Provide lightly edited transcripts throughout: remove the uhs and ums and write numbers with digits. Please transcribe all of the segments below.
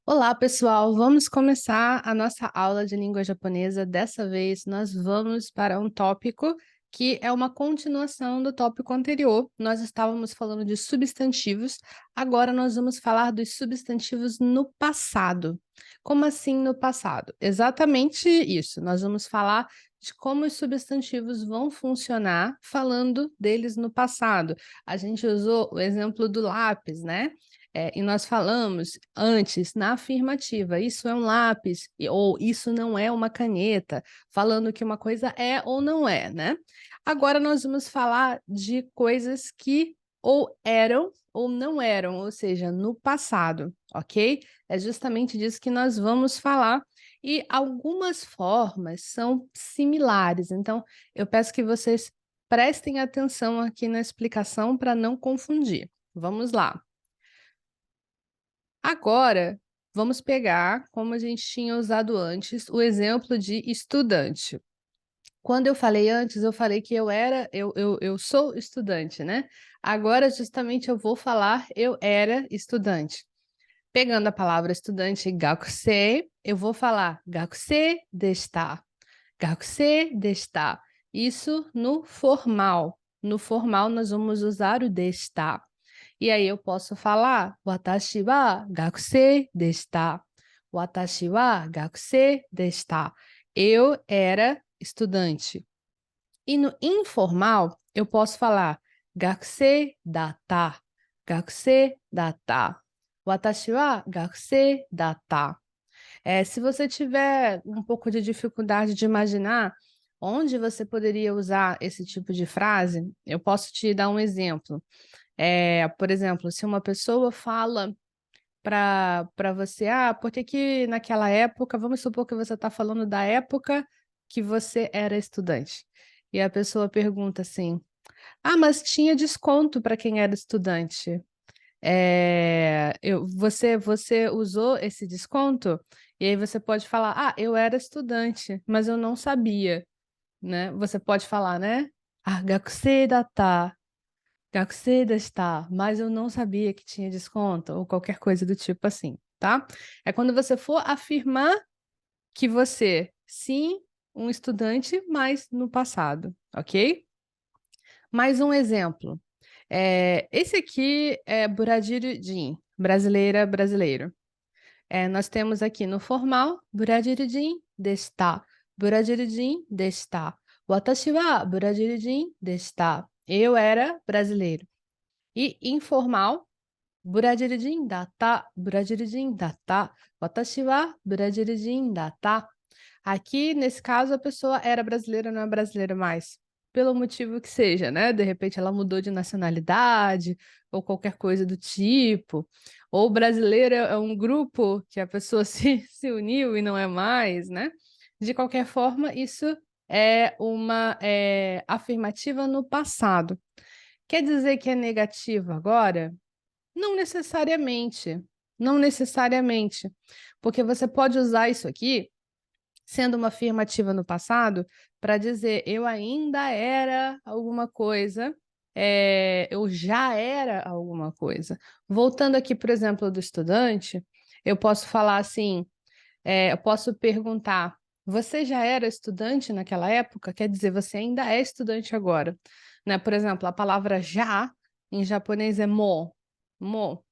Olá, pessoal! Vamos começar a nossa aula de língua japonesa. Dessa vez, nós vamos para um tópico que é uma continuação do tópico anterior. Nós estávamos falando de substantivos, agora nós vamos falar dos substantivos no passado. Como assim no passado? Exatamente isso. Nós vamos falar de como os substantivos vão funcionar falando deles no passado. A gente usou o exemplo do lápis, né? E nós falamos antes na afirmativa, isso é um lápis, ou isso não é uma caneta, falando que uma coisa é ou não é, né? Agora nós vamos falar de coisas que ou eram ou não eram, ou seja, no passado, ok? É justamente disso que nós vamos falar. E algumas formas são similares, então eu peço que vocês prestem atenção aqui na explicação para não confundir. Vamos lá. Agora, vamos pegar, como a gente tinha usado antes, o exemplo de estudante. Quando eu falei antes, eu falei que eu sou estudante, né? Agora, justamente, eu vou falar eu era estudante. Pegando a palavra estudante, gakusei, eu vou falar gakusei deshita. Gakusei deshita. Isso no formal. No formal, nós vamos usar o deshita. E aí eu posso falar, watashi wa gakusei deshita. Watashi wa gakusei deshita. Eu era estudante. E no informal, eu posso falar gakusei datta. Gakusei datta. Watashi wa gakusei datta. Se você tiver um pouco de dificuldade de imaginar onde você poderia usar esse tipo de frase, eu posso te dar um exemplo. Por exemplo, se uma pessoa fala para você, por que que naquela época, vamos supor que você está falando da época que você era estudante. E a pessoa pergunta assim, mas tinha desconto para quem era estudante. Você usou esse desconto? E aí você pode falar, eu era estudante, mas eu não sabia, né? Você pode falar, né? Gakusei datta. Gakusei deshita, mas eu não sabia que tinha desconto, ou qualquer coisa do tipo assim, tá? É quando você for afirmar que você, sim, um estudante, mas no passado, ok? Mais um exemplo. Esse aqui é Buradiru-jin, brasileira, brasileiro. Nós temos aqui no formal, Buradiru-jin deshita. Buradiru-jin deshita. Watashi wa Buradiru-jin deshita. Eu era brasileiro. E informal, Buradiru-jin datta, Buradiru-jin datta, watashi wa Buradiru-jin datta. Aqui, nesse caso, a pessoa era brasileira, não é brasileira mais. Pelo motivo que seja, né? De repente ela mudou de nacionalidade, ou qualquer coisa do tipo. Ou brasileira é um grupo que a pessoa se uniu e não é mais, né? De qualquer forma, isso é uma afirmativa no passado. Quer dizer que é negativo agora? Não necessariamente. Não necessariamente. Porque você pode usar isso aqui, sendo uma afirmativa no passado, para dizer eu ainda era alguma coisa, eu já era alguma coisa. Voltando aqui, por exemplo, do estudante, eu posso falar assim, eu posso perguntar, você já era estudante naquela época? Quer dizer, você ainda é estudante agora, né? Por exemplo, a palavra já em japonês é mo, mo.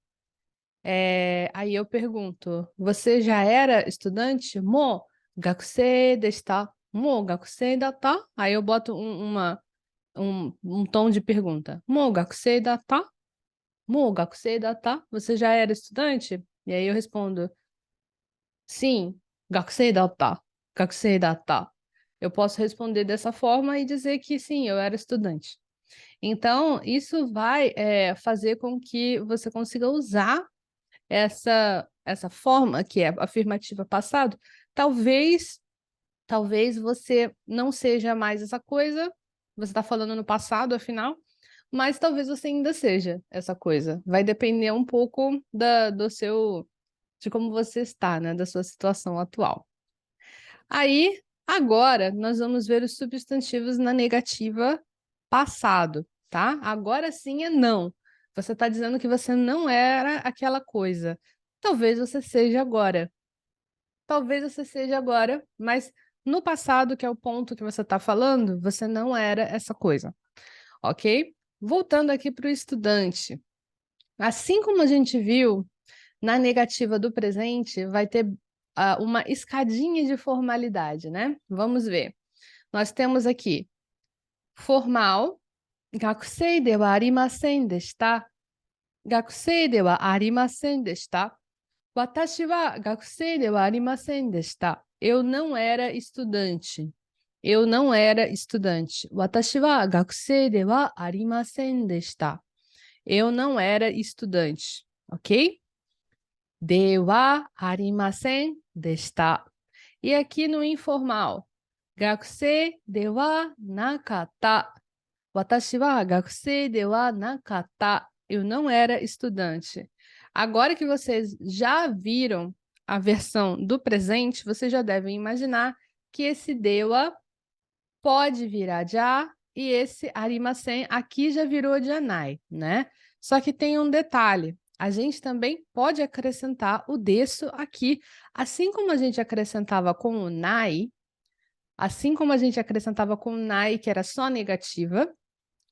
Aí eu pergunto, você já era estudante? Mo gakusei deshita? Mo gakusei datta? Aí eu boto um tom de pergunta. Mo gakusei datta? Mo gakusei datta? Você já era estudante? E aí eu respondo, sim, gakusei datta. Gakusei datta. Eu posso responder dessa forma e dizer que sim, eu era estudante. Então, isso vai fazer com que você consiga usar essa forma, que é afirmativa passado, talvez você não seja mais essa coisa, você está falando no passado, afinal, mas talvez você ainda seja essa coisa. Vai depender um pouco de como você está, né, da sua situação atual. Aí, agora, nós vamos ver os substantivos na negativa passado, tá? Agora sim é não. Você está dizendo que você não era aquela coisa. Talvez você seja agora. Talvez você seja agora, mas no passado, que é o ponto que você está falando, você não era essa coisa, ok? Voltando aqui para o estudante. Assim como a gente viu na negativa do presente, vai ter uma escadinha de formalidade, né? Vamos ver. Nós temos aqui formal, gakusei de wa arimasen deshita. Gakusei de wa arimasen deshita. Watashi wa gakusei de wa arimasen deshita. Eu não era estudante. Eu não era estudante. Watashi wa gakusei de wa arimasen deshita. Eu não era estudante, ok? De wa arimasen deshita. E aqui no informal, gakusei de wa nakata. Watashi wa gakusei de wa nakata. Eu não era estudante. Agora que vocês já viram a versão do presente, vocês já devem imaginar que esse dewa pode virar já e esse arimasen aqui já virou janai, né? Só que tem um detalhe. A gente também pode acrescentar o desu aqui, assim como a gente acrescentava com o nai, assim como a gente acrescentava com o nai, que era só negativa,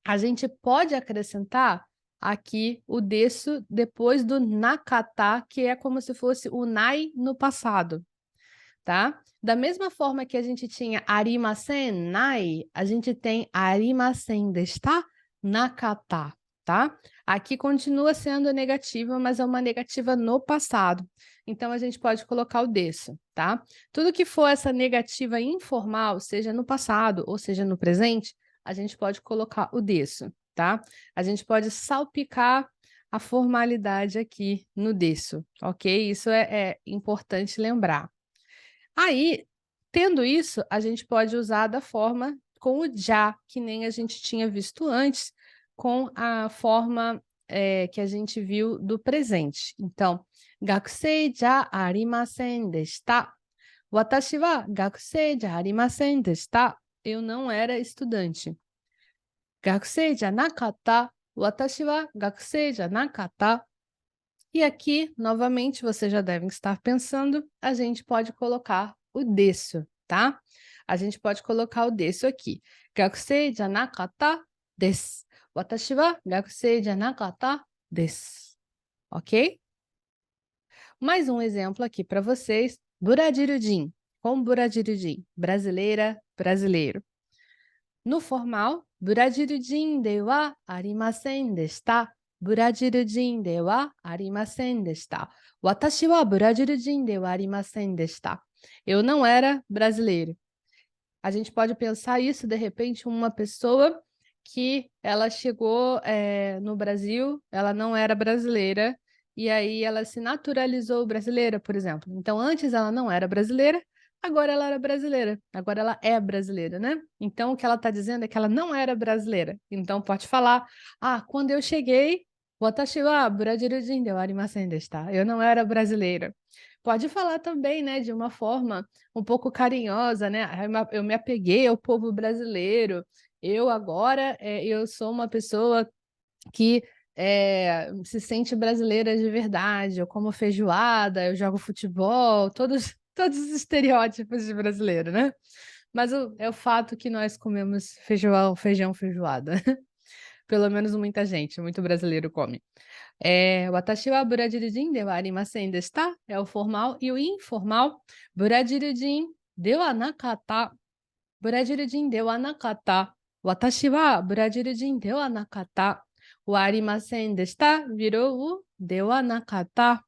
a gente pode acrescentar aqui o desu depois do nakata, que é como se fosse o nai no passado, tá? Da mesma forma que a gente tinha arimasen nai, a gente tem arimasen deshita nakata, tá? Aqui continua sendo negativa, mas é uma negativa no passado. Então, a gente pode colocar o desu, tá? Tudo que for essa negativa informal, seja no passado ou seja no presente, a gente pode colocar o desu, tá? A gente pode salpicar a formalidade aqui no desu, ok? Isso é importante lembrar. Aí, tendo isso, a gente pode usar da forma com o já, que nem a gente tinha visto antes, com a forma que a gente viu do presente. Então, gakusei ja arimasen deshita. Watashi wa gakusei ja arimasen deshita. Eu não era estudante. Gakusei ja nakata. Watashi wa gakusei ja nakata. E aqui, novamente, vocês já devem estar pensando, a gente pode colocar o desu, tá? A gente pode colocar o desu aqui. Gakusei janakata desu. Watashi wa gakusei janakata desu. Ok? Mais um exemplo aqui para vocês. Buradirudin. Com buradirudin. Brasileira, brasileiro. No formal, buradirudin de wa arimasen deshita. ブラジル人ではありませんでした。私はブラジル人ではありませんでした。Eu não era brasileiro. A gente pode pensar isso, de repente, uma pessoa que ela chegou no Brasil, ela não era brasileira, e aí ela se naturalizou brasileira, por exemplo. Então, antes ela não era brasileira, agora ela era brasileira. Agora ela é brasileira, né? Então, o que ela está dizendo é que ela não era brasileira. Então, pode falar, quando eu cheguei, watashi wa Brasil人ではありませんでした. Eu não era brasileira. Pode falar também, né, de uma forma um pouco carinhosa, né? Eu me apeguei ao povo brasileiro. Eu agora, eu sou uma pessoa que se sente brasileira de verdade. Eu como feijoada, eu jogo futebol, todos, todos os estereótipos de brasileiro, né? Mas é o fato que nós comemos feijão, feijoada. Pelo menos muita gente, muito brasileiro come. Watashi wa Brasil人ではありませんでした。É o formal e o informal. Brasil人ではなかった。Brasil人ではなかった。私はブラジル人ではなかった。O ありませんでした virou o ではなかった。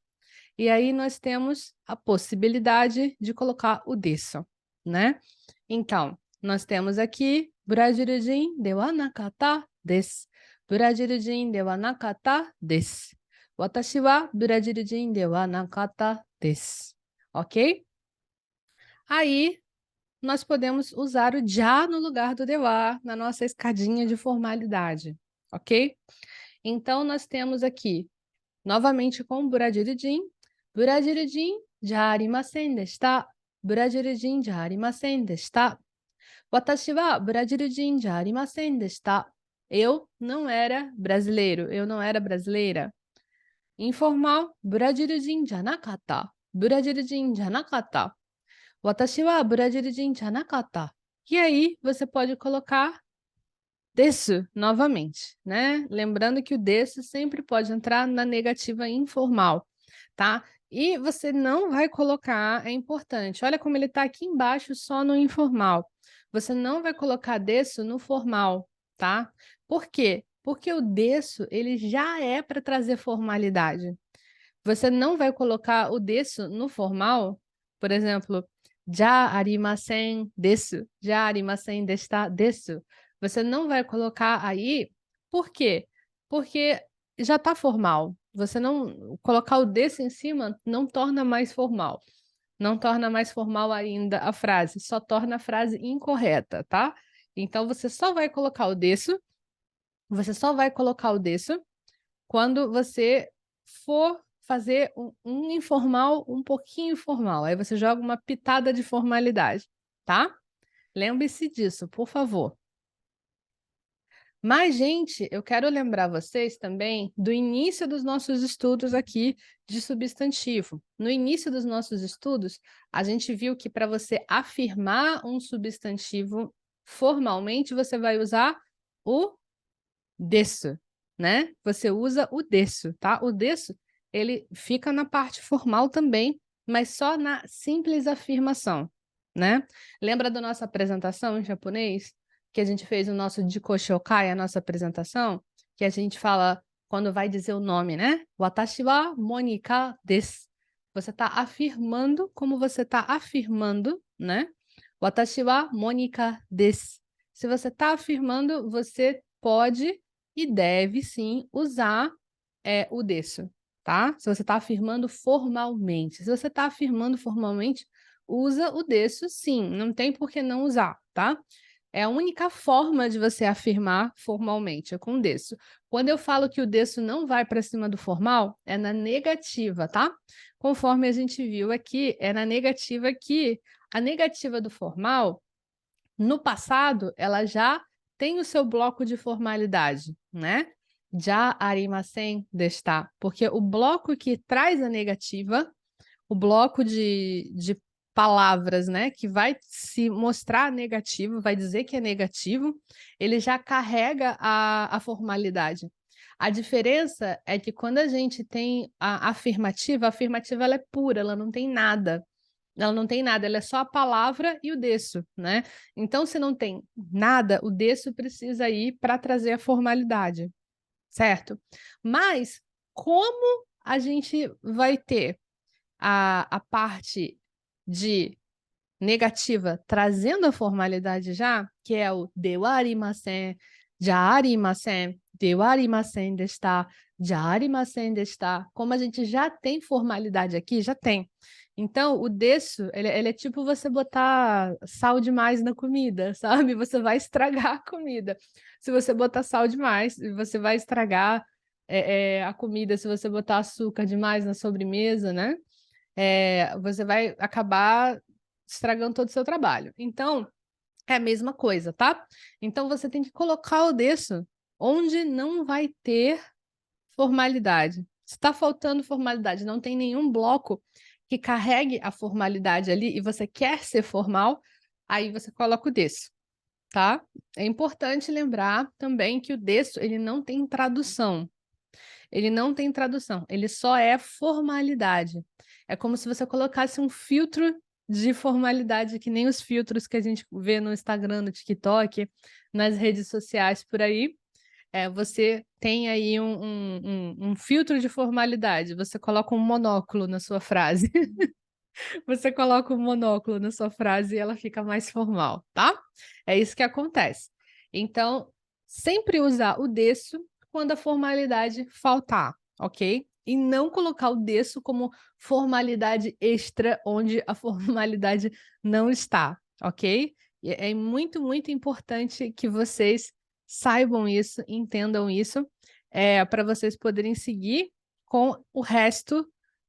E aí nós temos a possibilidade de colocar o desu, né? Então, nós temos aqui ブラジル人ではなかったです。ブラジル人ではなかったです。私はブラジル人ではなかったです。Ok? Aí, nós podemos usar o já no lugar do dewa na nossa escadinha de formalidade. Ok? Então, nós temos aqui, novamente com o buradirudin. Buradirudin já arimasen deshita. Buradirudin já arimasen deshita. Watashi wa Brasil人じゃありませんでした. Eu não era brasileiro, eu não era brasileira. Informal, ブラジル人じゃなかった。ブラジル人じゃなかった。Watashi wa ブラジル人じゃなかった。E aí, você pode colocar desu novamente, né? Lembrando que o desu sempre pode entrar na negativa informal, tá? E você não vai colocar, é importante, olha como ele está aqui embaixo só no informal. Você não vai colocar desu no formal, tá? Por quê? Porque o desu, ele já é para trazer formalidade. Você não vai colocar o desu no formal, por exemplo, já arimasen desu, já arimasen desta desu. Você não vai colocar aí, por quê? Porque já está formal. Você não colocar o desu em cima não torna mais formal. Não torna mais formal ainda a frase, só torna a frase incorreta, tá? Então você só vai colocar o desu, você só vai colocar o desu quando você for fazer um informal, um pouquinho formal. Aí você joga uma pitada de formalidade, tá? Lembre-se disso, por favor. Mas, gente, eu quero lembrar vocês também do início dos nossos estudos aqui de substantivo. No início dos nossos estudos, a gente viu que para você afirmar um substantivo formalmente, você vai usar o desu, né? Você usa o desu, tá? O desu, ele fica na parte formal também, mas só na simples afirmação, né? Lembra da nossa apresentação em japonês? Que a gente fez o nosso Jikoshokai, a nossa apresentação? Que a gente fala quando vai dizer o nome, né? Watashi wa Monika desu. Você está afirmando como você está afirmando, né? Watashi wa Monika desu. Se você está afirmando, você pode e deve sim usar o desu, tá? Se você está afirmando formalmente. Se você está afirmando formalmente, usa o desu sim, não tem por que não usar, tá? É a única forma de você afirmar formalmente, é com o desu. Quando eu falo que o desu não vai para cima do formal, é na negativa, tá? Conforme a gente viu aqui, é na negativa que a negativa do formal, no passado, ela já tem o seu bloco de formalidade, né? Já arimasen desta, porque o bloco que traz a negativa, o bloco de palavras, né, que vai se mostrar negativo, vai dizer que é negativo, ele já carrega a formalidade. A diferença é que quando a gente tem a afirmativa ela é pura, ela não tem nada. Ela não tem nada, ela é só a palavra e o desu, né? Então, se não tem nada, o desu precisa ir para trazer a formalidade, certo? Mas como a gente vai ter a parte de negativa trazendo a formalidade já, que é o dewa arimasen, já arimasen, dewa arimasen desta, já arimasen desta. Como a gente já tem formalidade aqui, já tem. Então, o desu, ele é tipo você botar sal demais na comida, sabe? Você vai estragar a comida. Se você botar sal demais, você vai estragar a comida. Se você botar açúcar demais na sobremesa, né? Você vai acabar estragando todo o seu trabalho. Então, é a mesma coisa, tá? Então, você tem que colocar o desu onde não vai ter formalidade. Se está faltando formalidade, não tem nenhum bloco que carregue a formalidade ali e você quer ser formal, aí você coloca o desu, tá? É importante lembrar também que o desu, ele não tem tradução. Ele não tem tradução, ele só é formalidade. É como se você colocasse um filtro de formalidade, que nem os filtros que a gente vê no Instagram, no TikTok, nas redes sociais por aí. Você tem aí um filtro de formalidade. Você coloca um monóculo na sua frase. Você coloca um monóculo na sua frase e ela fica mais formal, tá? É isso que acontece. Então, sempre usar o desu quando a formalidade faltar, ok? E não colocar o desu como formalidade extra onde a formalidade não está, ok? E é muito, muito importante que vocês saibam isso, entendam isso, para vocês poderem seguir com o resto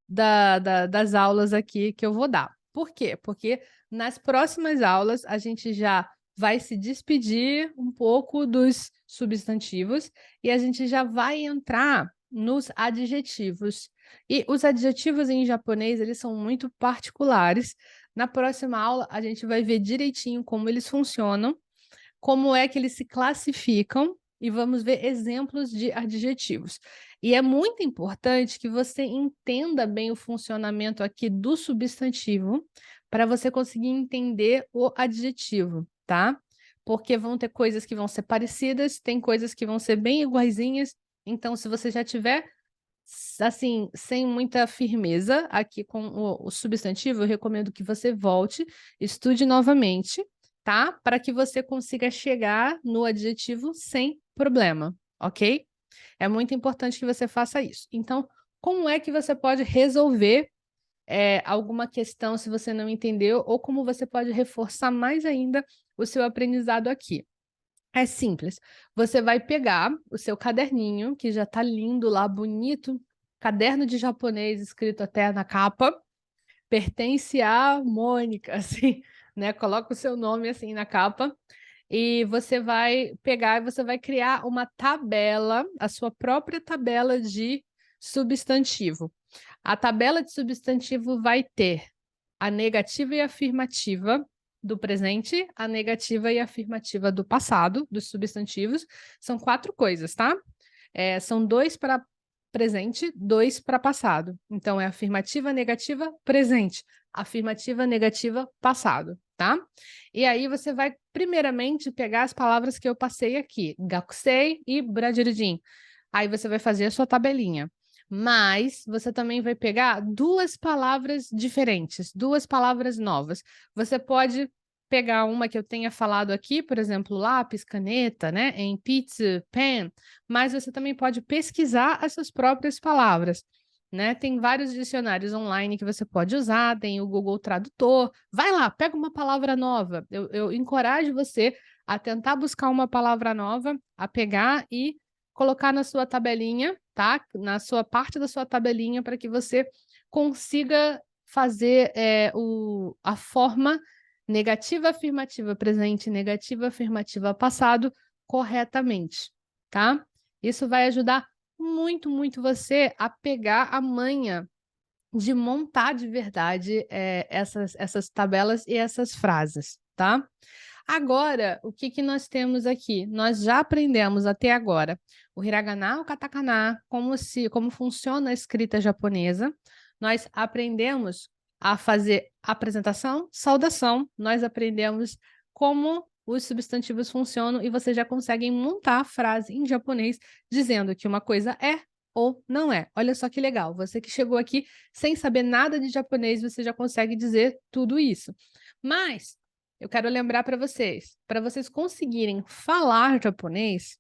das aulas aqui que eu vou dar. Por quê? Porque nas próximas aulas a gente já vai se despedir um pouco dos substantivos e a gente já vai entrar nos adjetivos. E os adjetivos em japonês, eles são muito particulares. Na próxima aula, a gente vai ver direitinho como eles funcionam, como é que eles se classificam e vamos ver exemplos de adjetivos. E é muito importante que você entenda bem o funcionamento aqui do substantivo para você conseguir entender o adjetivo, tá? Porque vão ter coisas que vão ser parecidas, tem coisas que vão ser bem iguaizinhas. Então, se você já tiver assim, sem muita firmeza aqui com o substantivo, eu recomendo que você volte, estude novamente, tá? Para que você consiga chegar no adjetivo sem problema, ok? É muito importante que você faça isso. Então, como é que você pode resolver alguma questão se você não entendeu, ou como você pode reforçar mais ainda o seu aprendizado aqui? É simples. Você vai pegar o seu caderninho, que já está lindo lá, bonito, caderno de japonês escrito até na capa, pertence a Mônica, assim, né? Coloca o seu nome assim na capa. E você vai pegar e você vai criar uma tabela, a sua própria tabela de substantivo. A tabela de substantivo vai ter a negativa e a afirmativa do presente, a negativa e a afirmativa do passado, dos substantivos. São 4 coisas, tá? São 2 para presente, 2 para passado. Então, é afirmativa, negativa, presente. Afirmativa, negativa, passado, tá? E aí você vai, primeiramente, pegar as palavras que eu passei aqui, gakusei e brajirijin. Aí você vai fazer a sua tabelinha. Mas você também vai pegar 2 palavras diferentes, 2 palavras novas. Você pode pegar uma que eu tenha falado aqui, por exemplo, lápis, caneta, né? Em pizza, pen, mas você também pode pesquisar as suas próprias palavras, né? Tem vários dicionários online que você pode usar, tem o Google Tradutor. Vai lá, pega uma palavra nova. Eu encorajo você a tentar buscar uma palavra nova, a pegar e colocar na sua tabelinha, tá? Na sua parte da sua tabelinha, para que você consiga fazer a forma negativa, afirmativa, presente, negativa, afirmativa, passado, corretamente, tá? Isso vai ajudar muito, muito você a pegar a manha de montar de verdade essas tabelas e essas frases, tá? Agora, o que nós temos aqui? Nós já aprendemos até agora o hiragana, o katakana, como funciona a escrita japonesa. Nós aprendemos a fazer apresentação, saudação. Nós aprendemos como os substantivos funcionam e você já consegue montar a frase em japonês dizendo que uma coisa é ou não é. Olha só que legal. Você que chegou aqui sem saber nada de japonês, você já consegue dizer tudo isso. Mas eu quero lembrar para vocês conseguirem falar japonês,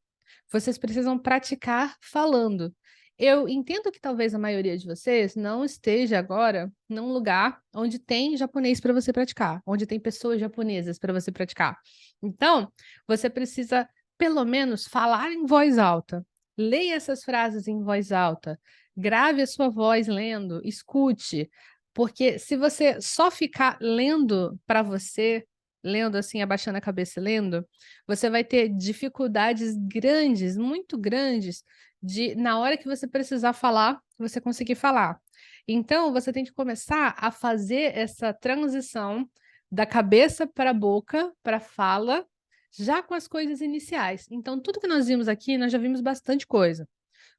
vocês precisam praticar falando. Eu entendo que talvez a maioria de vocês não esteja agora num lugar onde tem japonês para você praticar, onde tem pessoas japonesas para você praticar. Então, você precisa, pelo menos, falar em voz alta. Leia essas frases em voz alta. Grave a sua voz lendo, escute. Porque se você só ficar lendo para você, lendo assim, abaixando a cabeça e lendo, você vai ter dificuldades grandes, muito grandes, de na hora que você precisar falar, você conseguir falar. Então, você tem que começar a fazer essa transição da cabeça para a boca, para a fala, já com as coisas iniciais. Então, tudo que nós vimos aqui, nós já vimos bastante coisa.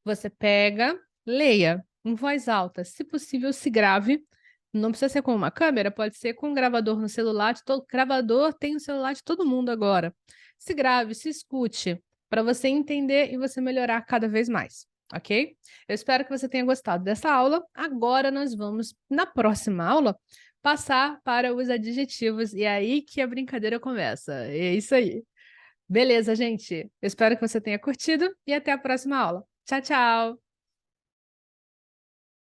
Você pega, leia em voz alta, se possível, se grave. Não precisa ser com uma câmera, pode ser com um gravador no celular. Gravador tem no celular de todo mundo agora. Se grave, se escute, para você entender e você melhorar cada vez mais, ok? Eu espero que você tenha gostado dessa aula. Agora nós vamos, na próxima aula, passar para os adjetivos. E é aí que a brincadeira começa. É isso aí. Beleza, gente? Eu espero que você tenha curtido e até a próxima aula. Tchau, tchau!